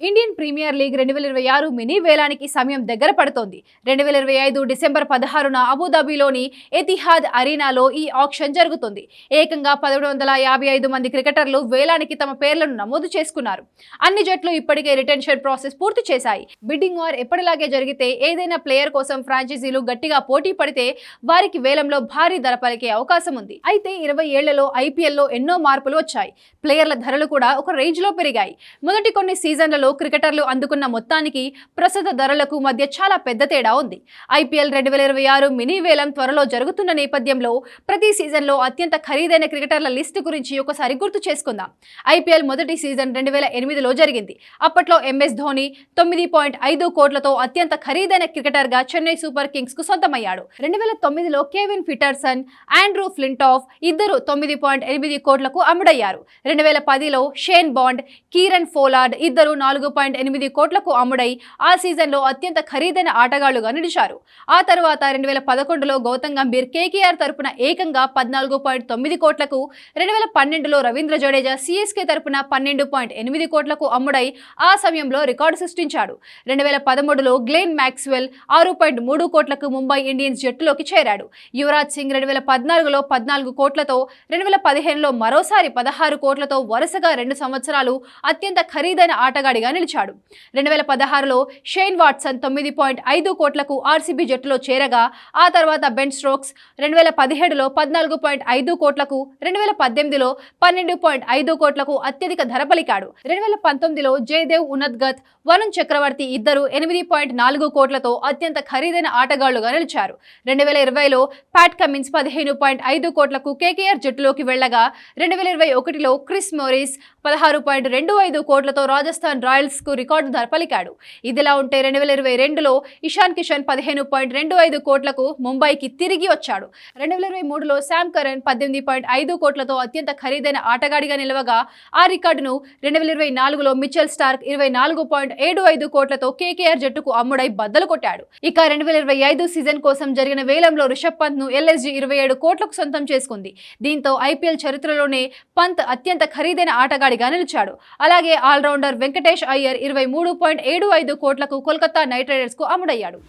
Indian premier league 2026 mini వేలానికి సమయం దగ్గర పడుతోంది. 2025 డిసెంబర్ 16న అబుదాబిలోని ఎతిహాద్ అరీనాలో ఈ ఆక్షన్ జరుగుతుంది. ఏకంగా 1155 మంది క్రికెటర్లు వేలానికి తమ పేర్లను నమోదు చేసుకున్నారు. అన్ని జట్లు ఇప్పటికే రిటెన్షన్ ప్రాసెస్ పూర్తి చేశాయి. బిడ్డింగ్ వార్ ఎప్పటిలాగే జరిగితే ఏదైనా ప్లేయర్ కోసం ఫ్రాంచైజీలు గట్టిగా పోటీ పడితే వారికి వేలంలో భారీ ధర పలికే అవకాశం ఉంది. అయితే 20 ఏళ్లలో ఐపీఎల్లో ఎన్నో మార్పులు వచ్చాయి. ప్లేయర్ల ధరలు కూడా ఒక రేంజ్ లో పెరిగాయి. మొదటి కొన్ని సీజన్లలో క్రికెటర్లు అందుకున్న మొత్తానికి ప్రస్తుత ధరలకు మధ్య చాలా పెద్ద తేడా ఉంది. ఐపీఎల్ 2026 మినీ వేలం త్వరలో జరుగుతున్న నేపథ్యంలో ప్రతి సీజన్లో అత్యంత ఖరీదైన క్రికెటర్ల లిస్టు గురించి ఒకసారి గుర్తు చేసుకుందాం. ఐపీఎల్ మొదటి సీజన్ 2008లో జరిగింది. అప్పట్లో ఎంఎస్ ధోని 9.5 కోట్లతో అత్యంత ఖరీదైన క్రికెటర్గా చెన్నై సూపర్ కింగ్స్ కు సొంతమయ్యాడు. 2009లో కేవిన్ పీటర్సన్, ఆండ్రూ ఫ్లింటాఫ్ ఇద్దరు 9.8 కోట్లకు అమ్ముడయ్యారు. 2010లో షేన్ బాండ్, కీరన్ పోలార్డ్ ఇద్దరు 4.8 కోట్లకు అమ్ముడై ఆ సీజన్లో అత్యంత ఖరీదైన ఆటగాళ్లుగా నిలిచారు. ఆ తర్వాత 2011లో గౌతమ్ గంభీర్ కేకేఆర్ తరపున ఏకంగా 14.9 కోట్లకు, 2012లో రవీంద్ర జడేజా సిఎస్కే తరపున 12.8 కోట్లకు అమ్ముడై ఆ సమయంలో రికార్డు సృష్టించాడు. 2013లో గ్లెన్ మ్యాక్స్వెల్ 6.3 కోట్లకు ముంబై ఇండియన్స్ జట్టులోకి చేరాడు. యువరాజ్ సింగ్ 2014లో 14 కోట్లతో, 2015లో మరోసారి 16 కోట్లతో వరుసగా 2 సంవత్సరాలు అత్యంత ఖరీదైన ఆటగాడిగా నిలిచాడు. 2016లో షేన్ వాట్సన్ 9.5 కోట్లకు ఆర్సీబీ జట్టులో చేరగా ఆ తర్వాత బెన్ స్టోక్స్ 2017లో 14.5 కోట్లకు, 2018లో 12.5 కోట్లకు అత్యధిక ధర పలికాడు. 2019లో జయదేవ్ ఉన్నద్గత్, వరుణ్ చక్రవర్తి ఇద్దరు 8.4 కోట్లతో అత్యంత ఖరీదైన ఆటగాళ్లుగా నిలిచారు. 2020లో ప్యాట్ కమిన్స్ 15.5 కోట్లకు కేకేఆర్ జట్టులోకి వెళ్లగా 2021లో క్రిస్ మోరిస్ 16.25 కోట్లతో రాజస్థాన్ రాయల్స్ కు రికార్డు ధర పలికాడు. ఇదిలా ఉంటే 2022లో ఇషాన్ కిషన్ 15.25 కోట్లకు ముంబైకి తిరిగి వచ్చాడు. 2023లో శామ్ కరన్ 18.5 కోట్లతో అత్యంత ఖరీదైన ఆటగాడిగా నిలవగా ఆ రికార్డును 2024లో మిచెల్ స్టార్క్ 24.75 కోట్లతో కేకేఆర్ జట్టుకు అమ్ముడై బద్దలు కొట్టాడు. ఇక 2025 సీజన్ కోసం జరిగిన వేలంలో రిషబ్ పంత్ ను ఎల్ఎస్జీ 27 కోట్లకు సొంతం చేసుకుంది. దీంతో ఐపీఎల్ చరిత్రలోనే పంత్ అత్యంత ఖరీదైన ఆటగాడిగా నిలిచాడు. అలాగే ఆల్రౌండర్ వెంకటేష్ అయ్యర్ 23.75 కోట్లకు కోల్కతా నైట్ రైడర్స్ కు అమ్ముడయ్యాడు.